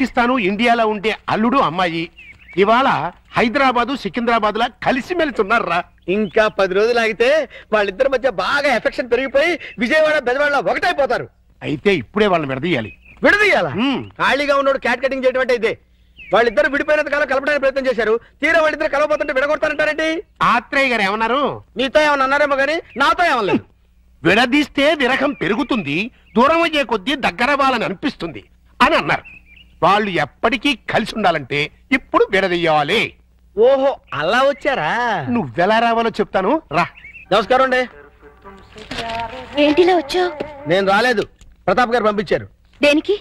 పాకిస్తాను ఇండియాలో ఉండే అల్లుడు అమ్మాయి ఇవాళ హైదరాబాదు సికింద్రాబాద్ లా కలిసిమెలిసి ఉన్నారా. ఇంకా 10 రోజులు ఆగితే వాళ్ళిద్దరి మధ్య బాగా ఎఫెక్షన్ పెరిగిపోయి విజయవాడ బెజవాడ ఒకటైపోతారు. అయితే ఇప్పుడే వాళ్ళని విడదీయాలి. విడదీయాలా? ఖాళీగా ఉన్నోడు క్యాట్ కటింగ్ చేయడం అంటే ఇదే. వాళ్ళిద్దరు విడిపోయినంత కాలం కలపడానికి ప్రయత్నం చేశారు. తీరా వాళ్ళిద్దరు కలవబోతుంటే విడగొడతారంటారేంటి? ఆత్రేయ గారు ఏమన్నారు? నీతో ఏమన్నా అన్నారేమో కానీ నాతో ఏమలేదు. విడదీస్తే విరహం పెరుగుతుంది, దూరం అయ్యే కొద్దీ దగ్గర వాళ్ళని అనిపిస్తుంది అని అన్నారు. వాళ్ళు ఎప్పటికీ కలిసి ఉండాలంటే ఇప్పుడు విడదీయాలి. ఓహో అలా వచ్చారా? నువ్వెలా రావాలో చెప్తాను రా. నమస్కారం అండి. ఏంటిలా వచ్చావు? నేను రాలేదు, ప్రతాప్ గారు పంపించారు. దేనికి?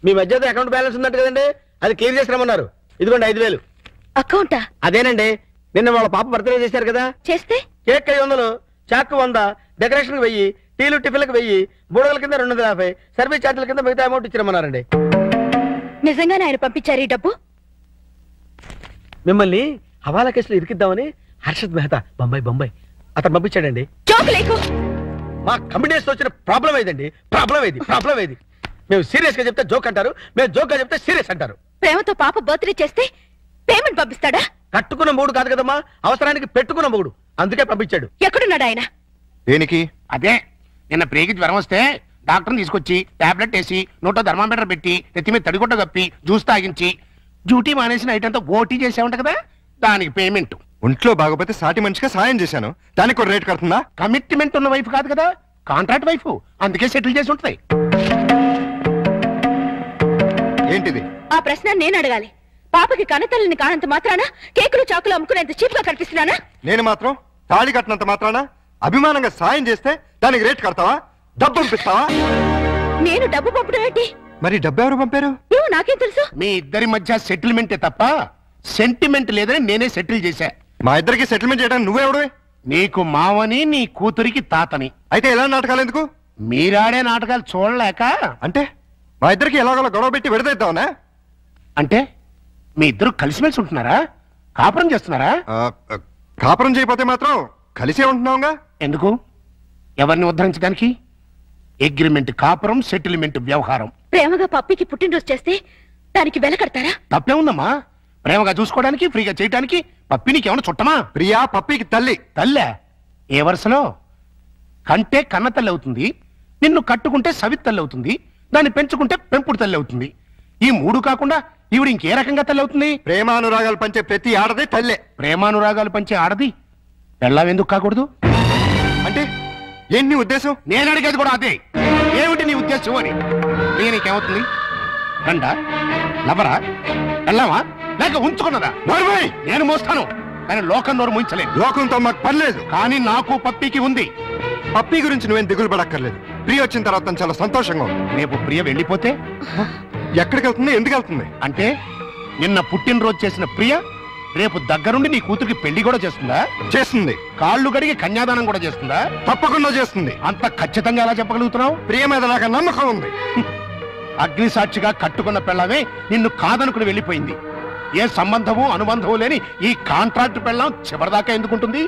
మీ మధ్య అకౌంట్ బ్యాలెన్స్ ఉందంట కదండి, అది క్లియర్ చేసి రమ్మన్నారు. ఇదిగోండి 5,000. అకౌంటా? అదేనండి, నిన్న వాళ్ళ పాప బర్త్డే చేశారు కదా. చేస్తే కేక్ 500, చాక్ 100, డెకరేషన్ 1000, టీలు టిఫిన్లకు 1000, బూడగల కింద 250, సర్వీస్ ఛార్జీల కింద మిగతా అమౌంట్ ఇచ్చిరమ్మన్నారండి. నిజంగానే ఆయన పంపించారు ఈ డబ్బు? మిమ్మల్ని హవాలా కేసులో ఇరికిద్దామని హర్షద్ మెహతా బొంబాయి అతను పంపించాడండి. జోక్ లేకు. మా కమిటీస్ వచ్చిన ప్రాబ్లం ఏదండి? ప్రాబ్లం ఏది? మేము సీరియస్ గా చెప్తే జోక్ అంటారు, మేము జోక్ గా చెప్తే సీరియస్ అంటారు. ప్రేమతో పాప బర్త్డే చేస్తే పేమెంట్ పంపిస్తాడా? కట్టుకున్న మూడు కాదు కదమ్మా, అవసరానికి పెట్టుకున్న మూడు, అందుకే పంపించాడు. ఎక్కడున్నాడు ఆయన? దేనికి? అదే నిన్న ప్రేకి జ్వరం వస్తే డాక్టర్ని తీసుకొచ్చి టాబ్లెట్ వేసి నోటో థర్మామీటర్ పెట్టి నెత్తి మీద తడిగుడ్డ కప్పి జ్యూస్ తాగించి డ్యూటీ మానేసి నైట్ అంతా ఓటీ చేసామంట కదా, దానికి పేమెంట్. ఒంట్లో బాగోపోతే సాటి మనిషిగా సాయం చేశాను, దానికి ఒక రేట్ కడుతుందా? కమిట్మెంట్ ఉన్న వైఫ్ కాదు కదా, కాంట్రాక్ట్ వైఫ్, అందుకే సెటిల్ చేసి ఉంటుంది. ఏంటిది? ఆ ప్రశ్న నేను అడగాలి. పాపకి కనతల్లిని కానంత మాత్రాన కేకులు చాకులు అమ్ముకునేంత చీప్ గా కనిపిస్తున్నానా? నేను మాత్రం తాళి కట్టినంత మాత్రాన అభిమానంగా సాయం చేస్తే దానికి రేట్ కడతావా? డబ్బు పంపిస్తావా? నేను డబ్బు పంపడం ఏంటి? మరి డబ్బు ఎవరు పంపారు? ఏమో నాకేం తెలుసు. మీ ఇద్దరి మధ్య సెటిల్మెంటే తప్ప సెంటిమెంట్ లేదని నేనే సెటిల్ చేశా. మా ఇద్దరికి సెటిల్మెంట్ చేయడానికి నువ్వెవడవే? నీకు మావని, నీ కూతురికి తాతని. అయితే ఎలా నాటకాలు ఎందుకు? మీరాడే నాటకాలు చూడలేక. అంటే మా ఇద్దరికి ఎలాగోలా గొడవ పెట్టి విడదీద్దామనా? అంటే మీ ఇద్దరు కలిసిమెలిసి ఉంటున్నారా? కాపురం చేస్తున్నారా? కాపురం చేయకపోతే మాత్రం కలిసే ఉంటున్నావుగా. ఎందుకు? ఎవరిని ఉద్ధరించడానికి? అగ్రిమెంట్ కాపురం, సెటిల్మెంట్ వ్యవహారం. ప్రేమగా పప్పికి పుట్టినరోజు చేస్తే దానికి వెల కడతారా? తప్పే ఉందమ్మా. ప్రేమగా చూసుకోవడానికి, ఫ్రీగా చేయడానికి పప్పినికి ఏమన్నా చుట్టమా? ప్రియా పప్పికి తల్లి. తల్లే ఏ వరుసలో? కంటే కన్న తల్లి అవుతుంది, నిన్ను కట్టుకుంటే సవితల్లి అవుతుంది, దాన్ని పెంచుకుంటే పెంపుడు తల్లి అవుతుంది. ఈ మూడు కాకుండా ఈవిడ ఇంకే రకంగా తల్లి అవుతుంది? ప్రేమానురాగాలు పంచే ప్రతి ఆడది తల్లే. ప్రేమానురాగాలు పంచే ఆడది పెళ్ళావెందుకు కాకూడదు? అంటే ఏంటి నీ ఉద్దేశం? నేను అడిగేది కూడా అదే. ఏమిటి నీ ఉద్దేశం అని. నీకేమవుతుంది? రండా, లవరా, వెళ్ళావా, లేక ఉంచుకున్నదా? నేను మోస్తాను, కానీ లోకం నోరు ముయించలేదు. లోకంతో మాకు పర్లేదు, కానీ నాకు పప్పికి ఉంది. పప్పి గురించి నువ్వేం దిగులు పడక్కర్లేదు. ప్రియ వచ్చిన తర్వాత చాలా సంతోషంగా ఉంది. రేపు ప్రియ వెళ్ళిపోతే ఎక్కడికి వెళ్తుంది, ఎందుకు వెళ్తుంది? అంటే నిన్న పుట్టినరోజు చేసిన ప్రియ రేపు దగ్గరుండి నీ కూతురికి పెళ్లి కూడా చేస్తుందా? చేస్తుంది. కాళ్ళు కడిగి కన్యాదానం కూడా చేస్తుందా? తప్పకుండా చేస్తుంది. అంత ఖచ్చితంగా ఎలా చెప్పగలుగుతున్నావు? ప్రియ మీద నాకు నమ్మకం ఉంది. అగ్ని సాక్షిగా కట్టుకున్న పెళ్ళమే నిన్ను కాదనుకుని వెళ్ళిపోయింది. ఏ సంబంధము అనుబంధము లేని ఈ కాంట్రాక్ట్ పెళ్ళం చివరిదాకా ఎందుకుంటుంది?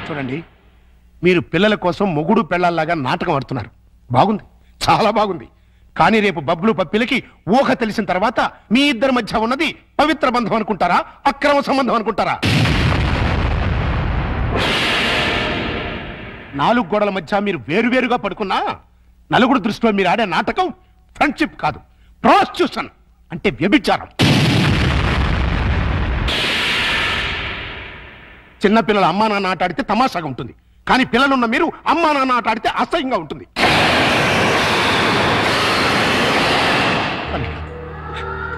చూడండి, మీరు పిల్లల కోసం మొగుడు పెళ్ళాల్లాగా నాటకం ఆడుతున్నారు. బాగుంది, చాలా బాగుంది. కానీ రేపు బబ్లు పప్పిలకి ఊహ తెలిసిన తర్వాత మీ ఇద్దరి మధ్య ఉన్నది పవిత్ర బంధం అనుకుంటారా, అక్రమ సంబంధం అనుకుంటారా? 4 గోడల మధ్య మీరు వేరువేరుగా పడుకున్నా నలుగురు దృష్టిలో మీరు ఆడే నాటకం ఫ్రెండ్షిప్ కాదు, ప్రాస్టిట్యూషన్ అంటే వ్యభిచారం. చిన్నపిల్లల అమ్మా నాన్న ఆట ఆడితే తమాషాగా ఉంటుంది, కానీ పిల్లలున్న మీరు అమ్మా నాన్న ఆట ఆడితే అసహ్యంగా ఉంటుంది.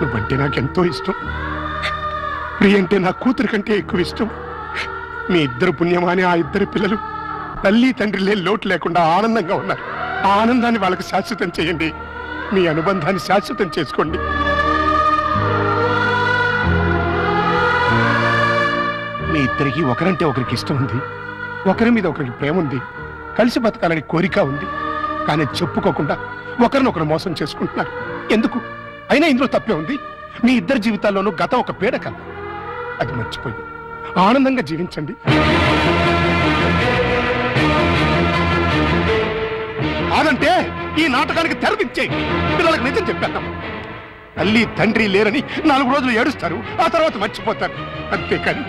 నువ్వంటే నాకెంతో ఇష్టం. ప్రియ అంటే నా కూతురు కంటే ఎక్కువ ఇష్టం. మీ ఇద్దరు పుణ్యమాని ఆ ఇద్దరు పిల్లలు తల్లి తండ్రిలే లోటు లేకుండా ఆనందంగా ఉన్నారు. ఆ ఆనందాన్ని వాళ్ళకు శాశ్వతం చేయండి. మీ అనుబంధాన్ని శాశ్వతం చేసుకోండి. మీ ఇద్దరికి ఒకరంటే ఒకరికి ఇష్టం ఉంది, ఒకరి మీద ఒకరికి ప్రేమ ఉంది, కలిసి బతకాలని కోరిక ఉంది. కానీ చెప్పుకోకుండా ఒకరినొకరు మోసం చేసుకుంటున్నారు. ఎందుకు? అయినా ఇందులో తప్పే ఉంది. మీ ఇద్దరి జీవితాల్లోనూ గతం ఒక పీడకల, అది మర్చిపోయి ఆనందంగా జీవించండి. కాదంటే ఈ నాటకానికి తెరదించే పిల్లలకు నిజం చెప్పేద్దాం. తల్లి తండ్రి లేరని 4 రోజులు ఏడుస్తారు, ఆ తర్వాత మర్చిపోతారు. అంతేకాని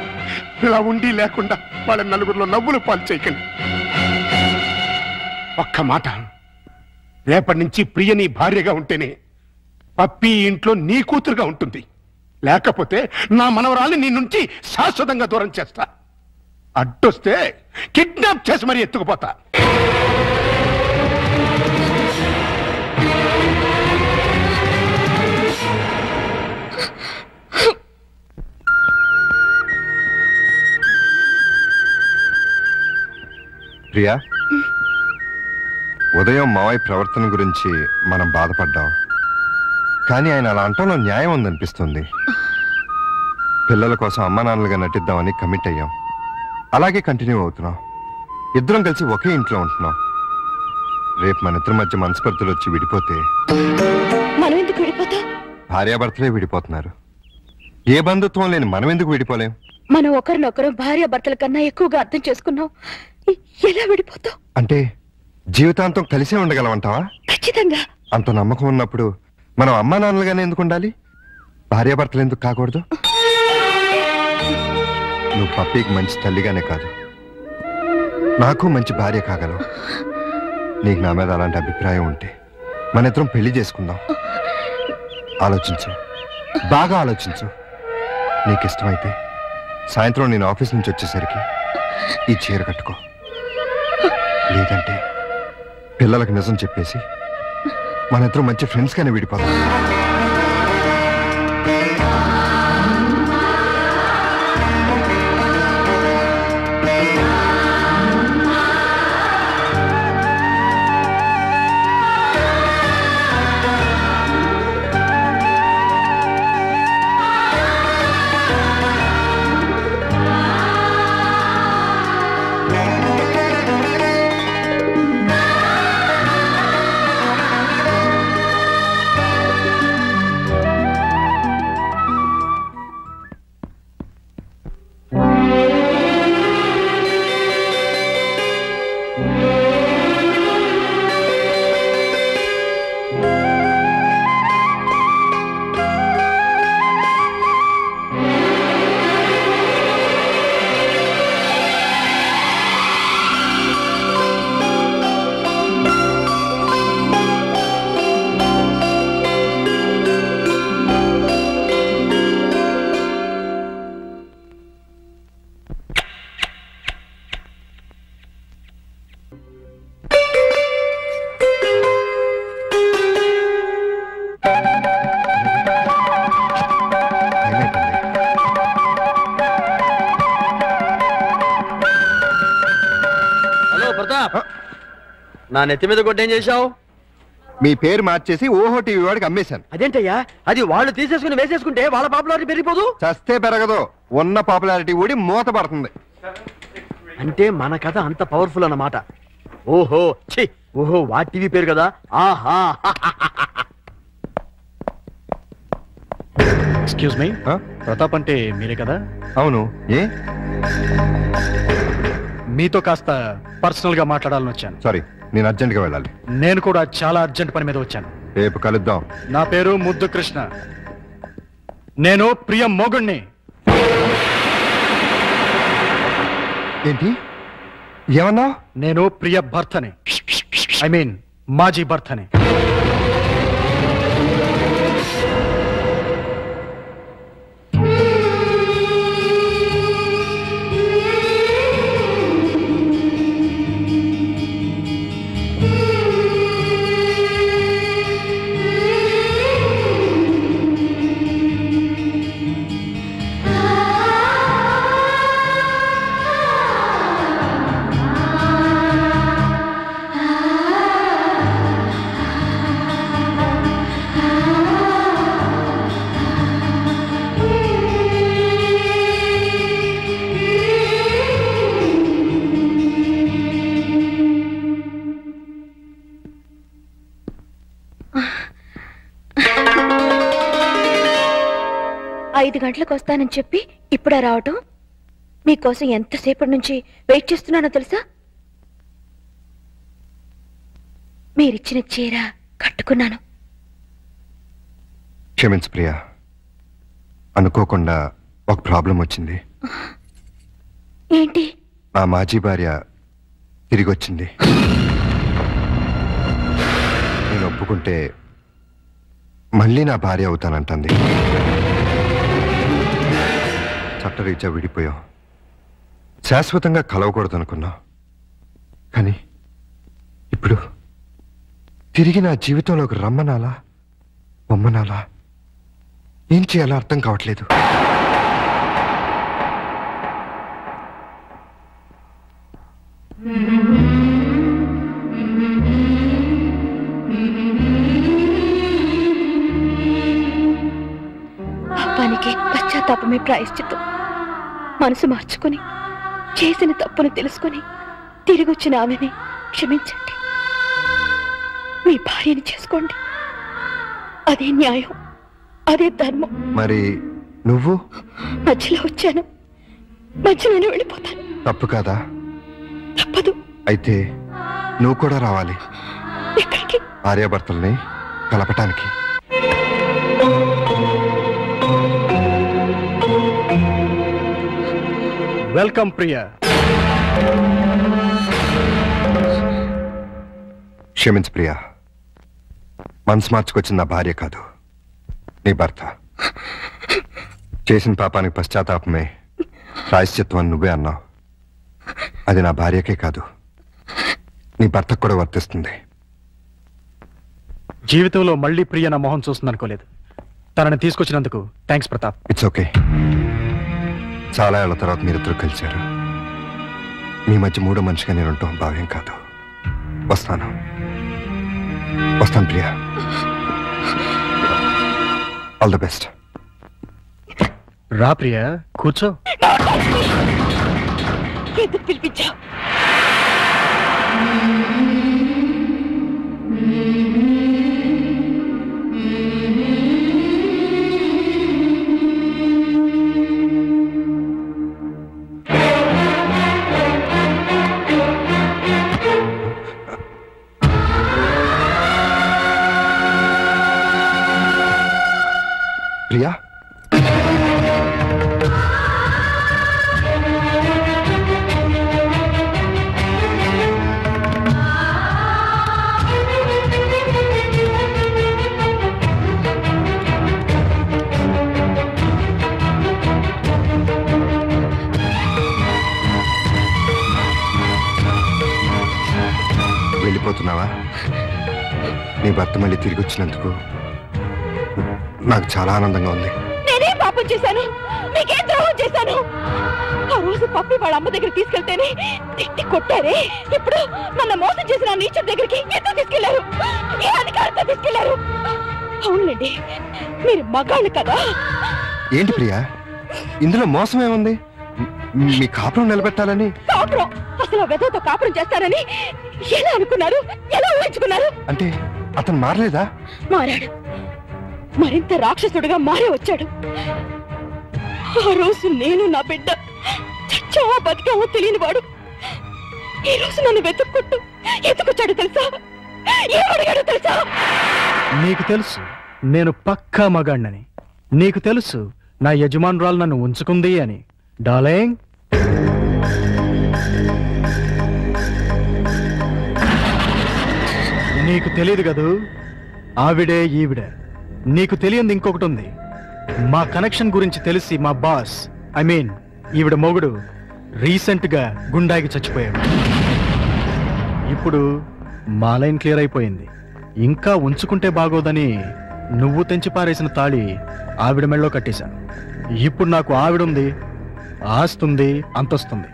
ఇలా ఉండి లేకుండా వాళ్ళ నలుగురిలో నవ్వులు పాలు చేయకండి. ఒక్క మాట, రేపటి నుంచి ప్రియ నీ భార్యగా ఉంటేనే పప్పి ఇంట్లో నీ కూతురుగా ఉంటుంది. లేకపోతే నా మనవరాల్ని నీ నుంచి శాశ్వతంగా దూరం చేస్తా. అడ్డొస్తే కిడ్నాప్ చేసి మరీ ఎత్తుకుపోతా. ప్రియా, ఉదయం మావయ్య ప్రవర్తన గురించి మనం బాధపడ్డాం, కానీ ఆయన అలా అంటంలో న్యాయం ఉందనిపిస్తుంది. పిల్లల కోసం అమ్మా నాన్నలుగా నటిద్దామని కమిట్ అయ్యాం, అలాగే కంటిన్యూ అవుతున్నాం. ఇద్దరం కలిసి ఒకే ఇంట్లో ఉంటున్నాం. రేపు మన ఇద్దరి మధ్య మనస్పర్ధలు వచ్చి విడిపోతే మనం ఎందుకు విడిపోతాం? భార్యాభర్తలే విడిపోతున్నారు. ఏ బంధుత్వం లేని మనం ఎందుకు విడిపోలేం? మనం ఒకరినొకరు భార్య భర్తల కన్నా ఎక్కువగా అర్థం చేసుకున్నాం. ఎలా విడిపోతాం? అంటే జీవితాంతం కలిసే ఉండగలమంటావా? ఖచ్చితంగా. అంత నమ్మకం ఉన్నప్పుడు మనం అమ్మా నాన్నలుగానే ఎందుకు ఉండాలి? భార్యాభర్తలు ఎందుకు కాకూడదు? నువ్వు పప్పీకి మంచి తల్లిగానే కాదు, నాకు మంచి భార్య కాగలవు. నీకు నా మీద అలాంటి అభిప్రాయం ఉంటే మన ఇద్దరం పెళ్లి చేసుకుందాం. ఆలోచించు, బాగా ఆలోచించు. నీకు ఇష్టమైతే సాయంత్రం నేను ఆఫీస్ నుంచి వచ్చేసరికి ఈ చీర కట్టుకో. లేదంటే పిల్లలకు నిజం చెప్పేసి మన ఇద్దరం మంచి ఫ్రెండ్స్ గానే విడిపోతాం. నా నెత్తి మీద కొట్టేం చేశావు? మీ పేరు మార్చేసి ఓహో టీవీ వాడికి అమ్మేశాను. అదేంటయ్యా, అది వాళ్ళు తీసేసుకుని వేసేసుకుంటే వాళ్ళ పాపులారిటీ పెరిగిపోదు. చస్తే పెరగదు, ఉన్న పాపులారిటీ ఊడి మూత పడుతుంది. అంటే మన కథ అంత పవర్ఫుల్ అన్నమాట. ఓహో ఛీ, ఓహో వా టీవీ పేరు కదా. ఆహా, ఎక్స్క్యూజ్ మీ, ప్రతాప్ అంటే మీరే కదా? అవును. ఏ? మీతో కాస్త పర్సనల్ గా మాట్లాడాలని వచ్చాను. సారీ, నేను అర్జెంట్ గా వెళ్ళాలి. నేను కూడా చాలా అర్జెంట్ పని మీద వచ్చాను. రేపు కలుద్దాం. నా పేరు ముద్దు కృష్ణ, నేను ప్రియ మొగుణ్ణి. ఏంటి ఏమన్నా? నేను ప్రియ భర్తని, ఐ మీన్ మాజీ భర్తని. ఐదు గంటలకు వస్తానని చెప్పి ఇప్పుడా రావటం? మీకోసం ఎంతసేపటి నుంచి వెయిట్ చేస్తున్నానో తెలుసా? మీరిచ్చిన చీర కట్టుకున్నాను. క్షమించు ప్రియా, అనుకోకుండా ఒక ప్రాబ్లం వచ్చింది. ఏంటి? నా మాజీ భార్య తిరిగి వచ్చింది. నేను ఒప్పుకుంటే మళ్ళీ నా భార్య అవుతానంటుంది. చట్టరీత్యా విడిపోయాం. శాశ్వతంగా కలవకూడదు అనుకున్నా. కానీ ఇప్పుడు తిరిగి నా జీవితంలోకి రమ్మనాలా బొమ్మనాలా ఏం చేయాలో అర్థం కావట్లేదు. పాపానికి పశ్చాత్తాపమే ప్రాయశ్చిత్తం. మనసు మార్చుకుని చేసిన తప్పును తెలుసుకుని తిరిగొచ్చిన ఆమెని క్షమించండి. మీ భార్యని చేసుకోండి. అదే న్యాయం, అదే ధర్మం. మరి నువ్వు? మధ్యలో వచ్చాను, మధ్యలోనే వెళ్ళిపోతాను. తప్పు కాదా? తప్పదు. అయితే నువ్వు కూడా రావాలి. ఎక్కడికి? భార్యాభర్తల్ని కలపటానికి. వెల్కమ్ ప్రియా. క్షమించు ప్రియా, మనసు మార్చుకొచ్చిన నా భార్య కాదు, నీ భర్త. చేసిన పాపానికి పశ్చాత్తాపమే ప్రాయశ్చిత్వం అని నువ్వే అన్నావు. అది నా భార్యకే కాదు, నీ భర్తకు కూడా వర్తిస్తుంది. జీవితంలో మళ్ళీ ప్రియ నా మొహం చూస్తుందనుకోలేదు. తనని తీసుకొచ్చినందుకు థ్యాంక్స్ ప్రతాప్. It's okay. చాలా ఏళ్ల తర్వాత మీరిద్దరు కలిశారు. మీ మధ్య మూడో మనిషిగా నేను ఉంటాం భావ్యం కాదు. వస్తాను ప్రియా. All the best. రా ప్రియా, కూర్చో. ఎందుకు పిలిపించావు? ప్రియా, వెళ్ళిపోతున్నావా? నీ భర్త మళ్ళీ తిరిగి వచ్చినందుకు నాకు చాలా ఆనందంగా ఉంది. నేనేం పాపం చేశాను? మీకేం ద్రోహం చేశాను? ఆ రోజు పప్పి వాళ్ళ అమ్మ దగ్గర తీసుకెళ్తేనే తిట్టి కొట్టారే. ఇప్పుడు నన్ను మోసం చేసిన నీచర్ దగ్గరికి ఎందుకు తీసుకెళ్లారు? ఏ అధికారంతో తీసుకెళ్లారు? అవునండి, మీరు మగాళ్ళు కదా. ఏంటి ప్రియా, ఇందులో మోసం ఏముంది? మీ కాపురం నిలబెట్టాలని. కాపురం? అసలు వెదతో కాపురం చేస్తారని ఎలా అనుకున్నారు? ఎలా ఊహించుకున్నారు? అంటే అతను మారలేదా? మారాడు. మరింత రాక్షసుడిగా మారే వచ్చాడు. ఆ రోజు నేను నా బిడ్డ చచ్చావా బతికావో తెలియని వాడు ఈ రోజు నన్ను వెతుక్కుంటూ ఎత్తుకొచ్చాడు తెలుసా? ఏమడిగాడు తెలుసా? నీకు తెలుసు నేను పక్కా మగాణ్ణని. నీకు తెలుసు నా యజమానురాలు నన్ను ఉంచుకుంది అని. డార్లింగ్, నీకు తెలియదు కదూ, ఆవిడే ఈవిడే. నీకు తెలియంది ఇంకొకటి ఉంది. మా కనెక్షన్ గురించి తెలిసి మా బాస్, ఐ మీన్ ఈవిడ మొగుడు, రీసెంట్ గా గుండాకి చచ్చిపోయాడు. ఇప్పుడు మా లైన్ క్లియర్ అయిపోయింది. ఇంకా ఉంచుకుంటే బాగోదని నువ్వు తెంచి పారేసిన తాళి ఆవిడ మెళ్ళో కట్టేశాను. ఇప్పుడు నాకు ఆవిడుంది, ఆస్తుంది, అంతొస్తుంది.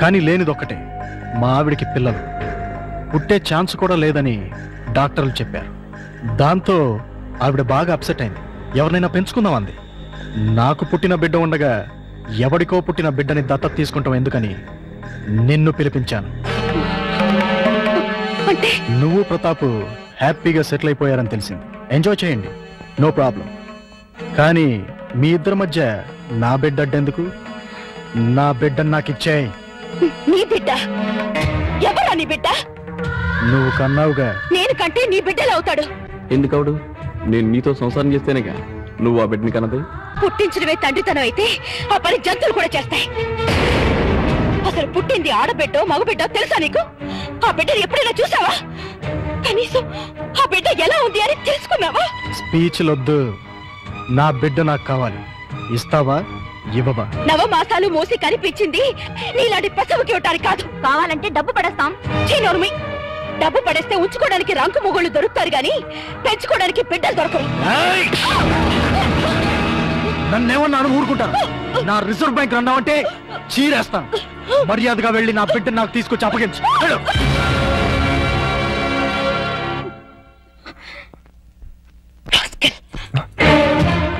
కానీ లేనిదొక్కటే, మా ఆవిడికి పిల్లలు పుట్టే ఛాన్స్ కూడా లేదని డాక్టర్లు చెప్పారు. దాంతో ఆవిడ బాగా అప్సెట్ అయింది. ఎవరినైనా పెంచుకుందాం అంది. నాకు పుట్టిన బిడ్డ ఉండగా ఎవడికో పుట్టిన బిడ్డని దత్తత తీసుకుంటాం ఎందుకని నిన్ను పిలిపించాను. నువ్వు ప్రతాప్ హ్యాపీగా సెటిల్ అయిపోయారని తెలిసింది. ఎంజాయ్ చేయండి, నో ప్రాబ్లం. కానీ మీ ఇద్దరి మధ్య నా బిడ్డ అడ్డెందుకు? నా బిడ్డను నాకు ఇచ్చేయ్. నీ బిడ్డ? ఎవరా నీ బిడ్డ? నువ్వు కన్నావుగా. నేను కంటే నీ బిడ్డలు అవుతాడు. ఎందుకవుడు? నేను నీతో సంసారం చేస్తేనేగా నువ్వు ఆ బిడ్డని కన్నది. పుట్టించడమే తండ్రితనం అయితే ఆ పని జంతువులు కూడా చేస్తాయి. అసలు పుట్టింది ఆడబిడ్డో మగబిడ్డో తెలుసా నీకు? ఆ బిడ్డని ఎప్పుడైనా చూసావా? కనీసం ఆ బిడ్డ ఎలా ఉంది అని తెలుసుకున్నావా? స్పీచ్లొద్దు. నా బిడ్డ నాకు కావాలి. ఇస్తావా ఇవ్వవా? నవమాసాలు మోసి కనిపించింది నీలాంటి పసవుకి ఇవ్వటానికి కాదు. కావాలంటే డబ్బు పడేస్తాం. చీనోర్మి, డబ్బు పడేస్తే ఉంచుకోవడానికి రంకు మొగుళ్ళు దొరుకుతారు గాని పెంచుకోవడానికి బిడ్డలు దొరకరు. నన్నేమన్నాను ఊరుకుంటాను. నా రిజర్వ్ బ్యాంక్ అన్నావంటే చీరేస్తాను. మర్యాదగా వెళ్ళి నా బిడ్డ నాకు తీసుకొచ్చి అప్పగించు.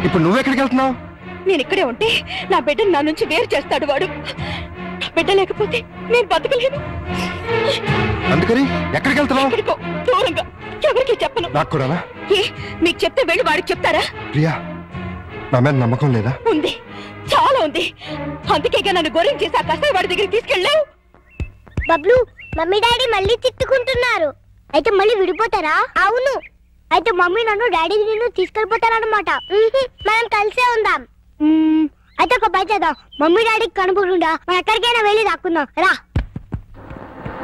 ఇప్పుడు నువ్వెక్కడికి వెళ్తున్నావు? నేను ఇక్కడే ఉంటే నా బిడ్డను నా నుంచి వేరు చేస్తాడు వాడు. బిడ్డ లేకపోతే నేను బతకలేను. అందుకని ఎక్కడికి వెళ్తున్నావు? ఎక్కడికో దూరంగా, ఎవరికి చెప్పను. నాకు కూడా. ఏ మీకు చెప్తే వెళ్ళి వాడికి చెప్తారా? ప్రియా, నా మీద నమ్మకం లేదా? ఉంది, చాలా ఉంది. అందుకేగా నన్ను గోరం చేసి ఆ కసాయి వాడి దగ్గరికి తీసుకెళ్ళావు. బబ్లు, మమ్మీ డాడీ మళ్ళీ తిట్టుకుంటున్నారు. అయితే మళ్ళీ విడిపోతారా? అవును. అయితే మమ్మీ నన్ను డాడీ నిన్ను తీసుకెళ్ళిపోతారన్నమాట. మనం కలిసే ఉందాం. అయితే ఒక పని చేద్దాం. మమ్మీ డాడీకి కనుపకుండా మనం ఎక్కడికైనా వెళ్ళి దాక్కుందాం. రా.